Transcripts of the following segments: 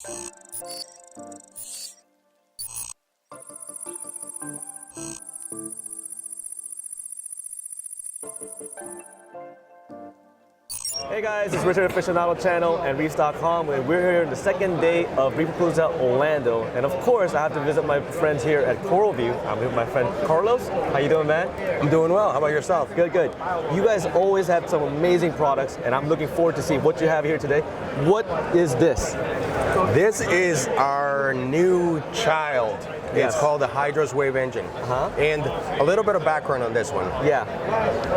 Hey guys, it's Richard Aficionado Channel and Reefs.com, and we're here on the second day of Reef A Palooza Orlando. And of course, I have to visit my friends here at CoralVue. I'm with my friend Carlos. How you doing, man? I'm doing well. How about yourself? Good, good. You guys always have some amazing products, and I'm looking forward to see what you have here today. What is this? This is our new child. Yes. It's called the Hydros WaveEngine. And a little bit of background on this one. Yeah.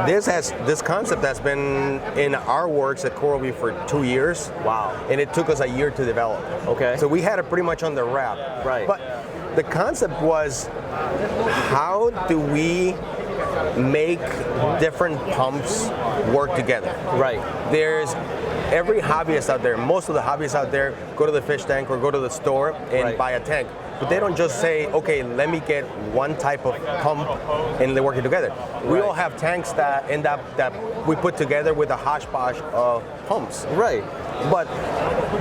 This concept has been in our works at CoralVue for 2 years. Wow. And it took us a year to develop. Okay. So we had it pretty much on the wrap. Right. But the concept was, how do we make different pumps work together? Right. There's every hobbyist out there, most of the hobbyists out there go to the fish tank or go to the store and buy a tank. But they don't just say, okay, let me get one type of pump and they work it together. We all have tanks that end up that we put together with a hodgepodge of pumps. Right. But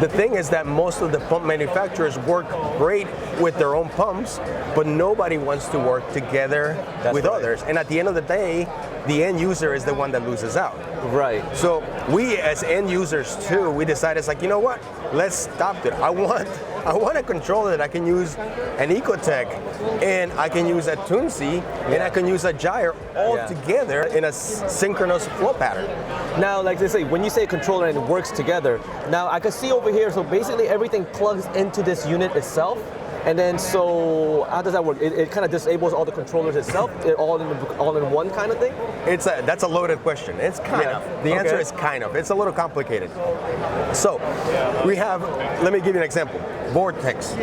the thing is that most of the pump manufacturers work great with their own pumps, but nobody wants to work together with others. And at the end of the day, the end user is the one that loses out. Right. So we as end users too, we decided, it's like, you know what? Let's stop it. I want a controller that I can use an Ecotech, and I can use a Tunsi, and I can use a gyre all together in a synchronous flow pattern. Now, like they say, when you say controller and it works together, now I can see over here, so basically everything plugs into this unit itself. And then, so how does that work? It kind of disables all the controllers itself, all in one kind of thing? That's a loaded question. It's kind of. The answer is kind of. It's a little complicated. So we have, let me give you an example. Vortex.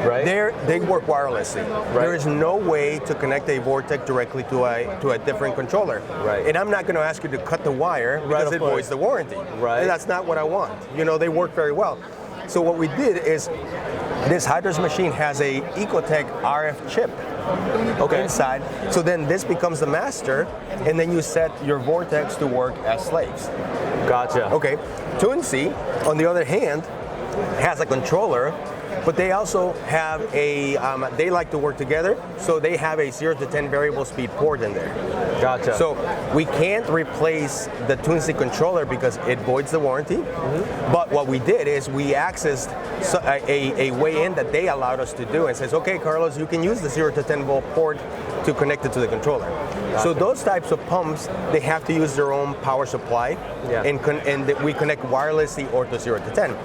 Right. They work wirelessly. Right. There is no way to connect a Vortex directly to a different controller. Right. And I'm not going to ask you to cut the wire because it voids the warranty. Right. And that's not what I want. You know, they work very well. So what we did is, this Hydros machine has a Ecotech RF chip inside. So then this becomes the master, and then you set your Vortex to work as slaves. Gotcha. Okay. Tunsi, on the other hand, has a controller, but they also have a, they like to work together, so they have a 0 to 10 variable speed port in there. Gotcha. So we can't replace the Tunsi controller because it voids the warranty, but what we did is we accessed a way in that they allowed us to do, and says, okay, Carlos, you can use the 0 to 10 volt port to connect it to the controller. Gotcha. So those types of pumps, they have to use their own power supply, and we connect wirelessly or to 0 to 10.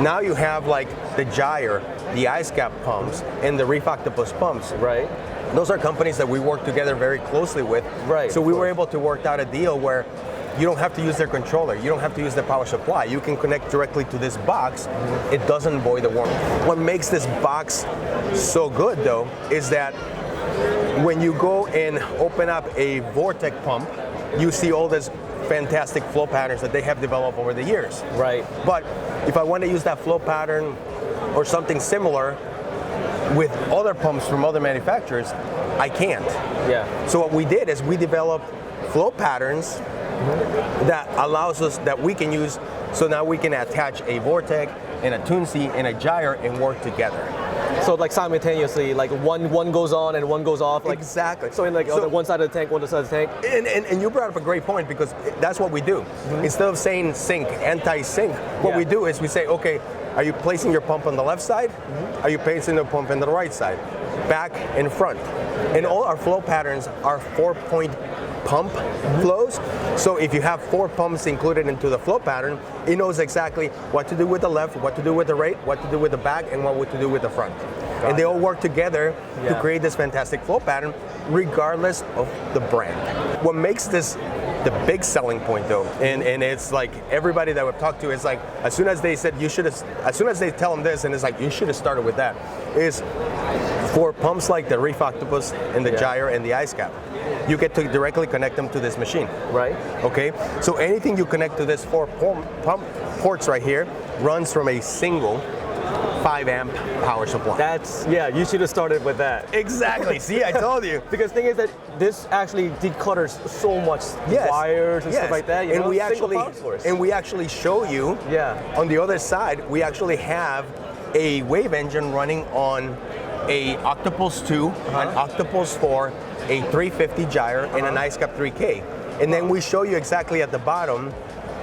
Now you have like the gyre, the ice cap pumps, and the Reef Octopus pumps. Right. Those are companies that we work together very closely with. Right. So we were able to work out a deal where you don't have to use their controller, you don't have to use their power supply. You can connect directly to this box. It doesn't void the warranty. What makes this box so good though is that when you go and open up a Vortex pump, you see all this fantastic flow patterns that they have developed over the years. Right. But if I want to use that flow pattern or something similar with other pumps from other manufacturers, I can't. Yeah. So what we did is we developed flow patterns that allows us, that we can use, so now we can attach a Vortex and a Tunsi and a gyre and work together. So like simultaneously, like one goes on and one goes off. Like, exactly. So in like on one side of the tank, one side of the tank. And you brought up a great point, because that's what we do. Instead of saying sync, anti-sync, what we do is we say, okay, are you placing your pump on the left side? Are you placing the pump on the right side? Back and front. And all our flow patterns are 4-point pump flows. So if you have 4 pumps included into the flow pattern, it knows exactly what to do with the left, what to do with the right, what to do with the back, and what to do with the front. And they all work together to create this fantastic flow pattern, regardless of the brand. What makes this the big selling point though, and it's like everybody that we've talked to is like, as soon as they said you should have, as soon as they tell them this, and it's like you should have started with that, is for pumps like the Reef Octopus and the gyre and the ice cap, you get to directly connect them to this machine. Right. Okay. So anything you connect to this 4 pump ports right here runs from a single 5-amp power supply. That's, you should have started with that. Exactly. See, I told you. Because the thing is that this actually declutters so much wires and stuff like that. You know? We actually show you. On the other side, we actually have a wave engine running on a Octopus 2, an Octopus 4, a 350 gyre, and an iSCAP 3K. And then we show you exactly at the bottom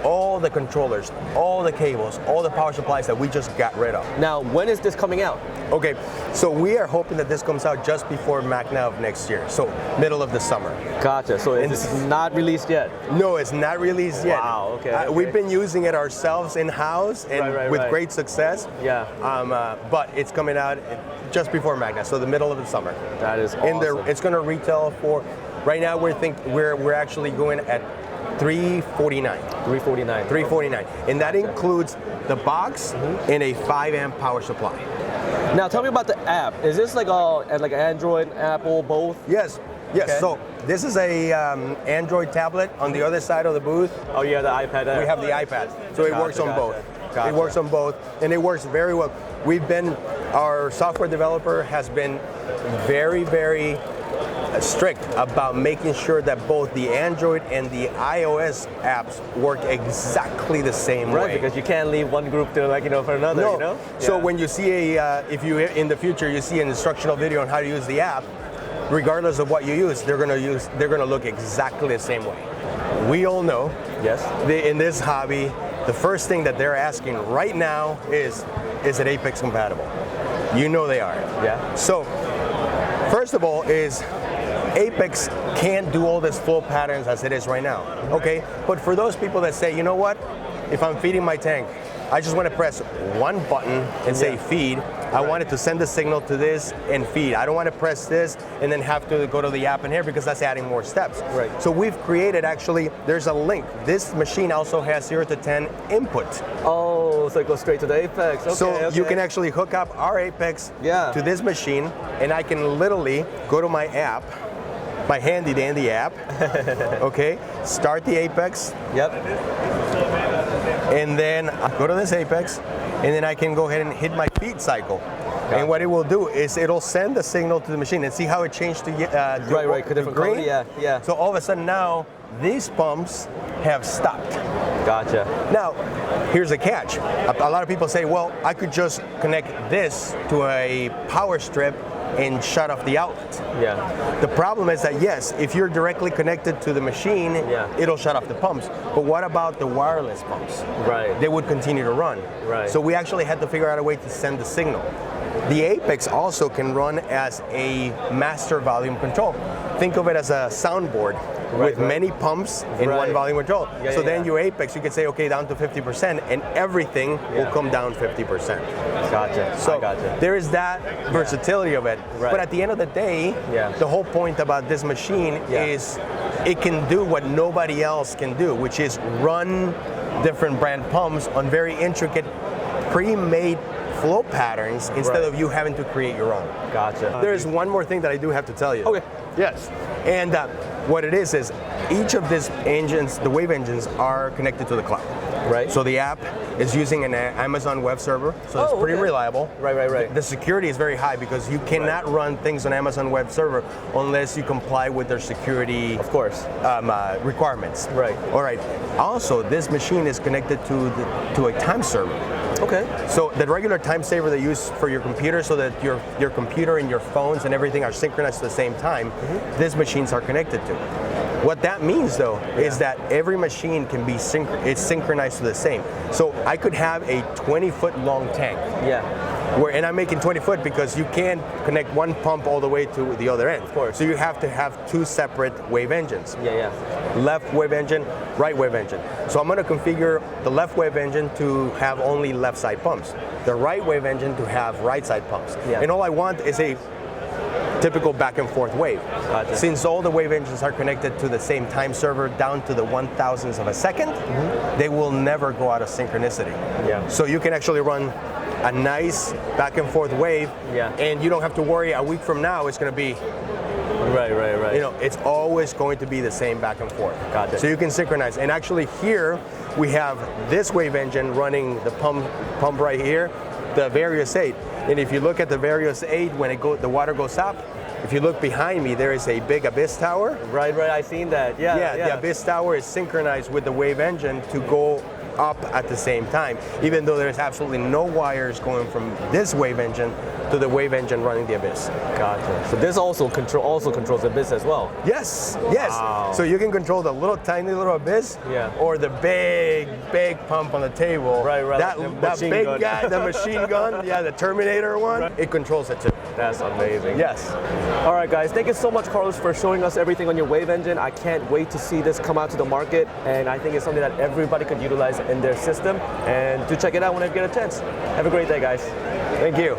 all the controllers, all the cables, all the power supplies that we just got rid of. Now, when is this coming out? Okay, so we are hoping that this comes out just before MACNA of next year, so middle of the summer. Gotcha. So this is not released yet? No, it's not released yet. Wow, okay. We've been using it ourselves in-house and with great success. Yeah. But it's coming out just before MACNA, so the middle of the summer. That is awesome. And it's going to retail for, right now we're actually going at $349. $349. And that includes the box and a 5-amp power supply. Now tell me about the app. Is this like an Android, Apple, both? Yes. Okay. So this is a Android tablet. On the other side of the booth, Oh, yeah, the iPad app. we have the iPad. So it works on both. Gotcha. It works on both, and it works very well. Our software developer has been very, very strict about making sure that both the Android and the iOS apps work exactly the same way. Right, because you can't leave one group to for another, No. you know? So Yeah. when you see if you in the future you see an instructional video on how to use the app, regardless of what you use, they're gonna look exactly the same way. We all know, Yes. in this hobby, the first thing that they're asking right now is it Apex compatible? You know they are. Yeah. So, first of all, is Apex can't do all this flow patterns as it is right now, okay? But for those people that say, you know what, if I'm feeding my tank, I just want to press one button and say feed. I want it to send the signal to this and feed. I don't want to press this and then have to go to the app in here because that's adding more steps. Right. So we've created, actually, there's a link. This machine also has 0 to 10 input. Oh, so it goes straight to the Apex. Okay, So okay. you can actually hook up our Apex Yeah. to this machine, and I can literally go to my app, my handy dandy app, okay, start the Apex, Yep. and then I go to this Apex, and then I can go ahead and hit my feed cycle. And what it will do is it'll send the signal to the machine, and see how it changed to Right, different color, green? yeah. So all of a sudden now, these pumps have stopped. Gotcha. Now, here's a catch. A lot of people say, well, I could just connect this to a power strip and shut off the outlet. Yeah. The problem is that, yes, if you're directly connected to the machine, Yeah. it'll shut off the pumps. But what about the wireless pumps? Right. They would continue to run. Right. So we actually had to figure out a way to send the signal. The Apex also can run as a master volume control. Think of it as a soundboard with many pumps in one volume control. Yeah, so yeah, then yeah. your Apex, you can say, okay, down to 50%, and everything will come down 50%. Gotcha. So I gotcha. there is that versatility of it. Right. But at the end of the day, Yeah. the whole point about this machine Yeah. is it can do what nobody else can do, which is run different brand pumps on very intricate, pre-made flow patterns instead Right. of you having to create your own. Gotcha. There's one more thing that I do have to tell you. Okay. Yes. And what it is each of these engines, the wave engines, are connected to the cloud. Right. So the app is using an Amazon web server, so it's pretty okay. reliable. Right. The security is very high because you cannot run things on Amazon web server unless you comply with their security Of course. requirements. Right. All right. Also, this machine is connected to a time server. Okay. So the regular time saver they use for your computer, so that your computer and your phones and everything are synchronized at the same time, these machines are connected to. What that means, though, is that every machine can be synchronized to the same. So I could have a 20-foot long tank. Yeah. And I'm making 20 foot because you can't connect one pump all the way to the other end. Of course. So you have to have two separate wave engines. Yeah. Left wave engine, right wave engine. So I'm going to configure the left wave engine to have only left side pumps, the right wave engine to have right side pumps. Yeah. And all I want is a typical back and forth wave. Gotcha. Since all the wave engines are connected to the same time server down to the 1,000ths of a second, they will never go out of synchronicity. Yeah. So you can actually run a nice back and forth wave, and you don't have to worry a week from now it's going to be, Right. it's always going to be the same back and forth. Gotcha. So you can synchronize. And actually here we have this wave engine running the pump right here, the Various 8. And if you look at the Various 8, when the water goes up, if you look behind me, there is a big Abyss tower. Right. I seen that. Yeah. The Abyss tower is synchronized with the wave engine to go up at the same time, even though there's absolutely no wires going from this wave engine to the wave engine running the Abyss. Gotcha. So this also controls the Abyss as well. Yes, yes. Wow. So you can control the little tiny little Abyss, Yeah. or the big pump on the table. Right, That, like the that machine big gun. guy, the machine gun, yeah, the Terminator one, Right. it controls it too. That's amazing. Yes. All right, guys. Thank you so much, Carlos, for showing us everything on your wave engine. I can't wait to see this come out to the market, and I think it's something that everybody could utilize in their system. And do check it out whenever you get a chance. Have a great day, guys. Thank you.